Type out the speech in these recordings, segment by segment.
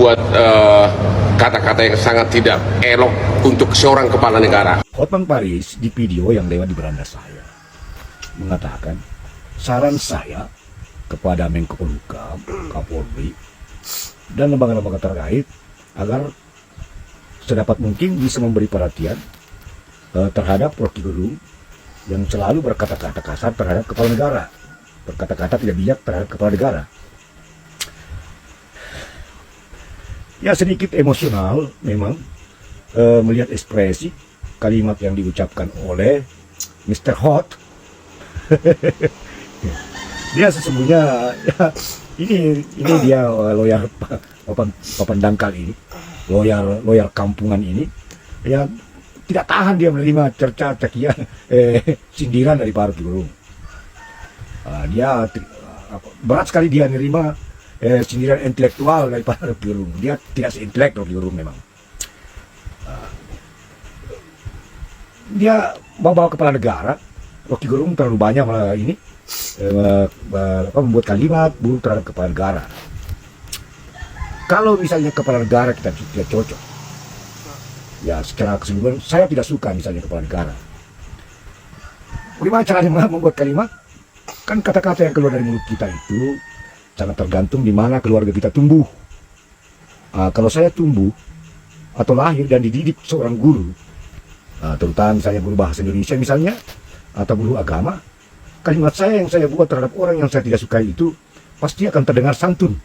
membuat kata-kata yang sangat tidak elok untuk seorang kepala negara. Hotman Paris di video yang lewat di beranda saya mengatakan, saran saya kepada Menko Polhukam, Kapolri, dan lembaga-lembaga terkait agar sedapat mungkin bisa memberi perhatian terhadap Rocky Gerung yang selalu berkata-kata kasar terhadap kepala negara, berkata-kata tidak bijak terhadap kepala negara. Ya sedikit emosional memang melihat ekspresi kalimat yang diucapkan oleh Mr. Hot. Dia sesungguhnya ya, ini dia lawyer papan dangkal ini, lawyer kampungan ini, yang tidak tahan dia menerima cerca cakian sindiran dari Pak Rocky Gerung. Dia berat sekali dia menerima sindiran intelektual dari Pak Rocky Gerung. Dia tidak seintelek Rocky Gerung memang. Dia bawa kepala negara. Rocky Gerung terlalu banyak ini membuat kalimat buruk terhadap kepala negara. Kalau misalnya kepala negara kita tidak cocok, ya secara keseluruhan saya tidak suka misalnya kepala negara. Bagaimana caranya membuat kalimat? Kan kata-kata yang keluar dari mulut kita itu sangat tergantung di mana keluarga kita tumbuh. Kalau saya tumbuh atau lahir dan dididik seorang guru, terutama misalnya guru bahasa Indonesia misalnya, atau guru agama, kalimat saya yang saya buat terhadap orang yang saya tidak sukai itu pasti akan terdengar santun.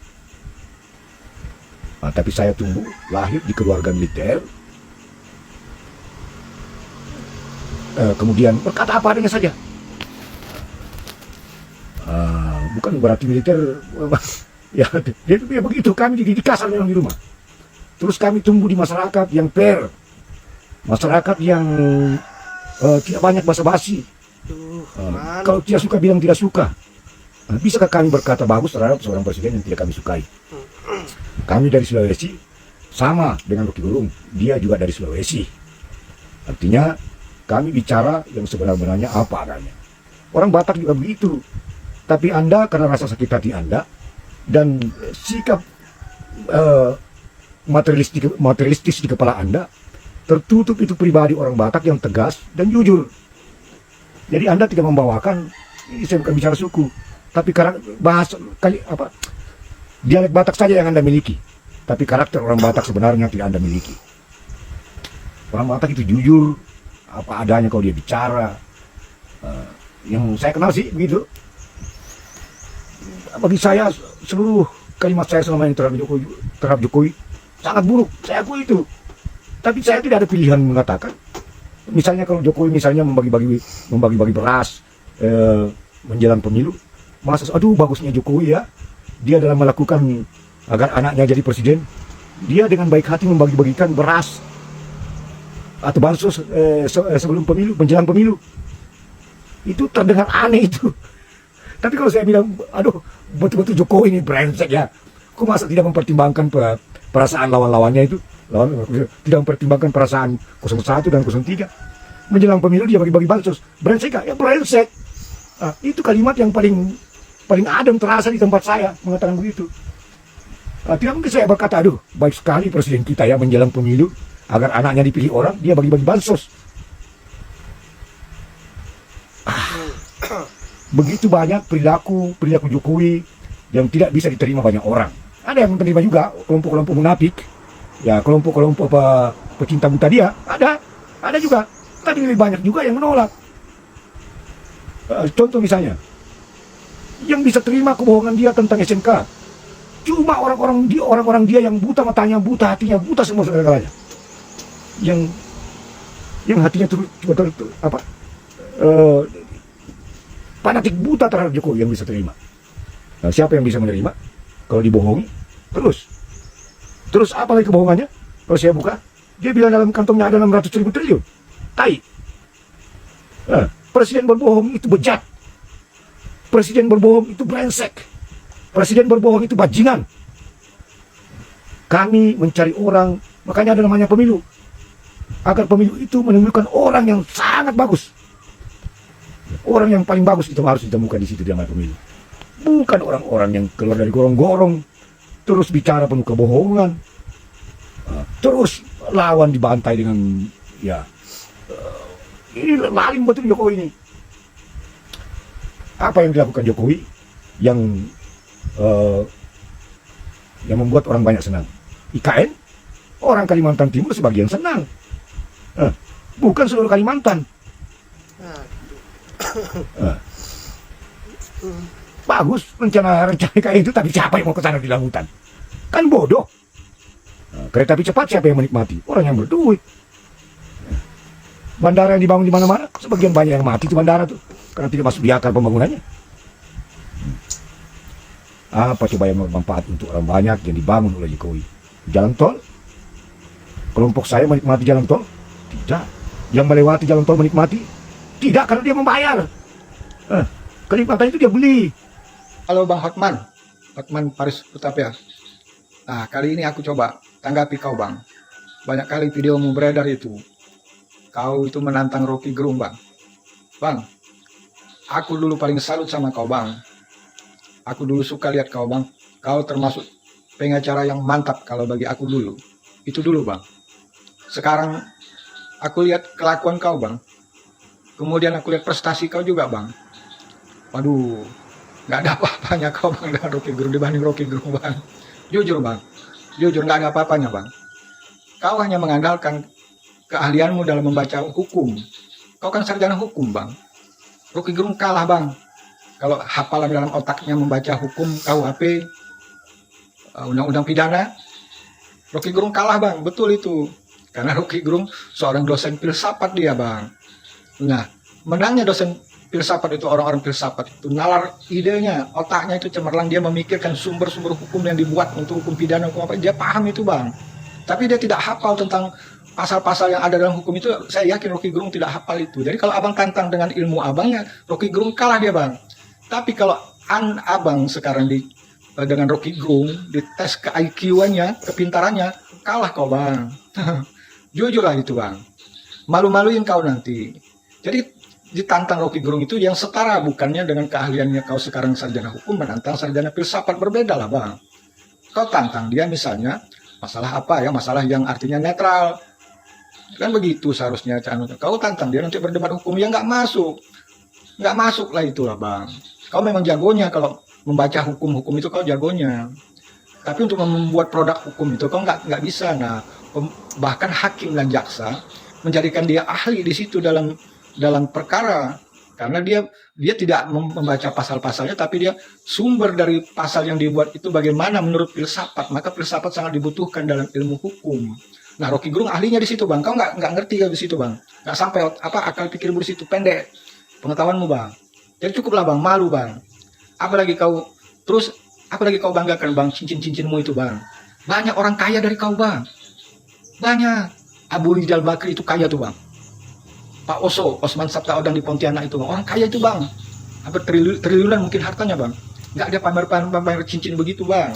Tapi saya tumbuh, lahir di keluarga militer, kemudian berkata apa adanya saja. Bukan berarti militer, ya begitu, kami dididik kasar memang di rumah. Terus kami tumbuh di masyarakat yang fair, masyarakat yang tidak banyak basa-basi. Kalau tidak suka bilang tidak suka. Bisakah kami berkata bagus terhadap seorang presiden yang tidak kami sukai? Kami dari Sulawesi, sama dengan Rocky Gerung, dia juga dari Sulawesi. Artinya kami bicara yang sebenarnya apa adanya. Orang Batak juga begitu. Tapi Anda karena rasa sakit hati Anda dan sikap materialistis di kepala Anda, tertutup itu pribadi orang Batak yang tegas dan jujur. Jadi Anda tidak membawakan, ini saya bukan bicara suku, tapi dialek Batak saja yang Anda miliki. Tapi karakter orang Batak sebenarnya tidak Anda miliki. Orang Batak itu jujur, apa adanya kalau dia bicara. Yang saya kenal sih begitu. Bagi saya seluruh kalimat saya selama ini terhadap Jokowi sangat buruk. Saya akui itu. Tapi saya tidak ada pilihan mengatakan. Misalnya kalau Jokowi misalnya membagi-bagi beras menjelang pemilu, masa aduh bagusnya Jokowi ya, dia dalam melakukan agar anaknya jadi presiden, dia dengan baik hati membagi-bagikan beras atau bansos sebelum pemilu, menjelang pemilu. Itu terdengar aneh itu. Tapi kalau saya bilang, aduh betul-betul Jokowi ini brengsek ya, kok masa tidak mempertimbangkan perasaan lawan-lawannya itu, tidak mempertimbangkan perasaan 01 dan 03. Menjelang pemilu dia bagi-bagi bansos, brengsek gak? Ya brengsek. Itu kalimat yang paling adem terasa di tempat saya mengatakan begitu. Tidak mungkin saya berkata, aduh baik sekali presiden kita ya menjelang pemilu, agar anaknya dipilih orang, dia bagi-bagi bansos. Begitu banyak perilaku Jokowi yang tidak bisa diterima banyak orang. Ada yang menerima juga, kelompok-kelompok munafik, ya kelompok-kelompok pecinta buta dia, ada juga. Tapi lebih banyak juga yang menolak. Contoh misalnya, yang bisa terima kebohongan dia tentang SMK, cuma orang-orang dia yang buta matanya, buta hatinya, buta semua segala-galanya. Yang hatinya fanatik buta terhadap Jokowi yang bisa terima. Nah, siapa yang bisa menerima? Kalau dibohongi, terus apa lagi kebohongannya? Kalau saya buka, dia bilang dalam kantongnya ada 600.000 triliun. Tai. Presiden berbohong itu bejat. Presiden berbohong itu brengsek. Presiden berbohong itu bajingan. Kami mencari orang, makanya ada namanya pemilu. Agar pemilu itu menemukan orang yang sangat bagus. Orang yang paling bagus itu harus ditemukan di situ di namanya pemilu. Bukan orang-orang yang keluar dari gorong-gorong terus bicara penuh kebohongan, Terus lawan dibantai dengan ya ini lalim betul Jokowi ini. Apa yang dilakukan Jokowi yang eh, yang membuat orang banyak senang? IKN, orang Kalimantan Timur sebagian senang. Bukan seluruh Kalimantan. Bagus rencana IKN itu, tapi siapa yang mau ke sana di lautan? Kan bodoh. Kereta api cepat siapa yang menikmati? Orang yang berduit. Bandara yang dibangun di mana-mana, sebagian banyak yang mati itu bandara tuh karena tidak masuk di akal pembangunannya. Apa coba yang bermanfaat untuk orang banyak yang dibangun oleh Jokowi? Jalan tol? Kelompok saya menikmati jalan tol? Tidak. Yang melewati jalan tol menikmati? Tidak, karena dia membayar. Kenikmatan itu dia beli. Halo Bang Hotman Paris Utapia. Nah, kali ini aku coba tanggapi kau Bang. Banyak kali videomu beredar itu. Kau itu menantang Rocky Gerung Bang. Bang, aku dulu paling salut sama kau Bang. Aku dulu suka lihat kau Bang. Kau termasuk pengacara yang mantap kalau bagi aku dulu. Itu dulu Bang. Sekarang aku lihat kelakuan kau Bang. Kemudian aku lihat prestasi kau juga Bang. Waduh, nggak ada apa-apanya kau Bang dengan Rocky Gerung dibanding Rocky Gerung Bang. Jujur Bang, jujur nggak ada apa-apanya Bang. Kau hanya mengandalkan keahlianmu dalam membaca hukum. Kau kan sarjana hukum Bang. Rocky Gerung kalah Bang. Kalau hafalan dalam otaknya membaca hukum KUHP, undang-undang pidana, Rocky Gerung kalah Bang, betul itu. Karena Rocky Gerung seorang dosen filsafat dia Bang. Nah, menangnya dosen filsafat itu, orang-orang filsafat itu nalar idenya, otaknya itu cemerlang, dia memikirkan sumber-sumber hukum yang dibuat untuk hukum pidana, hukum apa, dia paham itu Bang. Tapi dia tidak hafal tentang pasal-pasal yang ada dalam hukum itu. Saya yakin Rocky Gerung tidak hafal itu. Jadi kalau abang tantang dengan ilmu abangnya, Rocky Gerung kalah dia Bang. Tapi kalau abang sekarang dengan Rocky Gerung dites ke IQ-nya, kepintarannya, kalah kau Bang. Jujur lah itu Bang. Malu-maluin kau nanti. Jadi ditantang Rocky Gerung itu yang setara bukannya dengan keahliannya kau sekarang sarjana hukum menantang sarjana filsafat, berbeda lah Bang. Kau tantang dia misalnya masalah apa ya, masalah yang artinya netral. Kan begitu seharusnya. Kau tantang dia nanti berdebat hukum, ya nggak masuk. Nggak masuk lah itulah Bang. Kau memang jagonya kalau membaca hukum-hukum itu, kau jagonya. Tapi untuk membuat produk hukum itu kau nggak bisa. Nah, bahkan hakim dan jaksa menjadikan dia ahli di situ dalam perkara, karena dia tidak membaca pasal-pasalnya, tapi dia sumber dari pasal yang dibuat itu bagaimana menurut filsafat. Maka filsafat sangat dibutuhkan dalam ilmu hukum. Nah, Rocky Gerung ahlinya di situ Bang. Kau nggak ngerti di situ Bang. Nggak sampai akal pikirmu di situ, pendek pengetahuanmu Bang. Jadi cukuplah Bang, malu Bang. Apalagi kau banggakan Bang cincin-cincinmu itu Bang. Banyak orang kaya dari kau Bang. Banyak. Abu Rizal Bakri itu kaya tuh Bang. Pak Osman Sabtaodang di Pontianak itu Bang. Orang kaya itu Bang. Hampir triliunan mungkin hartanya Bang. Nggak ada pamer cincin begitu Bang.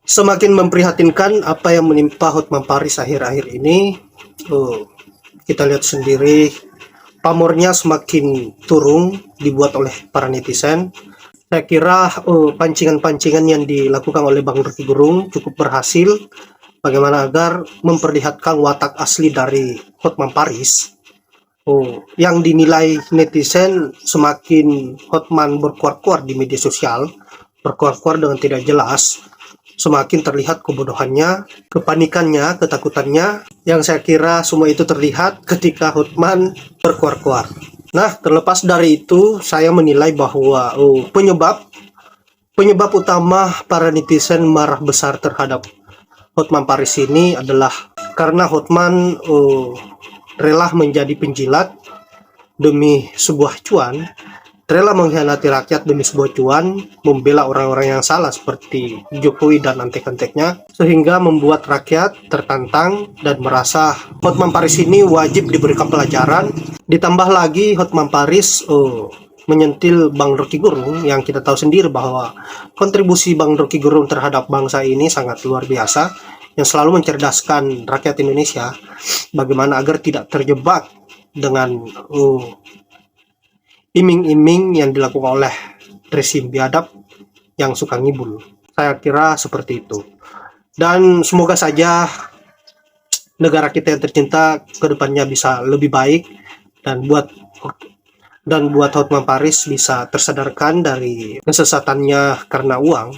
Semakin memprihatinkan apa yang menimpa Hotman Paris akhir-akhir ini. Kita lihat sendiri, pamornya semakin turun dibuat oleh para netizen. Saya kira pancingan-pancingan yang dilakukan oleh Bang Rocky Gerung cukup berhasil. Bagaimana agar memperlihatkan watak asli dari Hotman Paris. Yang dinilai netizen semakin Hotman berkuar-kuar di media sosial, berkuar-kuar dengan tidak jelas, semakin terlihat kebodohannya, kepanikannya, ketakutannya, yang saya kira semua itu terlihat ketika Hotman berkuar-kuar. Nah, terlepas dari itu, saya menilai bahwa penyebab utama para netizen marah besar terhadap Hotman Paris ini adalah karena Hotman rela menjadi penjilat demi sebuah cuan, rela mengkhianati rakyat demi sebuah cuan, membela orang-orang yang salah seperti Jokowi dan antek-anteknya, sehingga membuat rakyat tertantang dan merasa Hotman Paris ini wajib diberikan pelajaran. Ditambah lagi Hotman Paris menyentil Bang Rocky Gerung, yang kita tahu sendiri bahwa kontribusi Bang Rocky Gerung terhadap bangsa ini sangat luar biasa, yang selalu mencerdaskan rakyat Indonesia bagaimana agar tidak terjebak dengan iming-iming yang dilakukan oleh rezim biadab yang suka ngibul. Saya kira seperti itu. Dan semoga saja negara kita yang tercinta kedepannya bisa lebih baik, dan buat Hotman Paris bisa tersadarkan dari kesesatannya karena uang.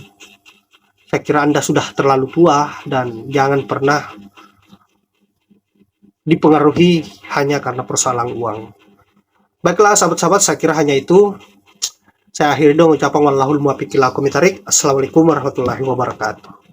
Saya kira Anda sudah terlalu tua dan jangan pernah dipengaruhi hanya karena persoalan uang. Baiklah sahabat-sahabat, saya kira hanya itu. Saya akhiri dong ucapan wallahul muwaffiq ila aqwamit thoriq. Assalamualaikum warahmatullahi wabarakatuh.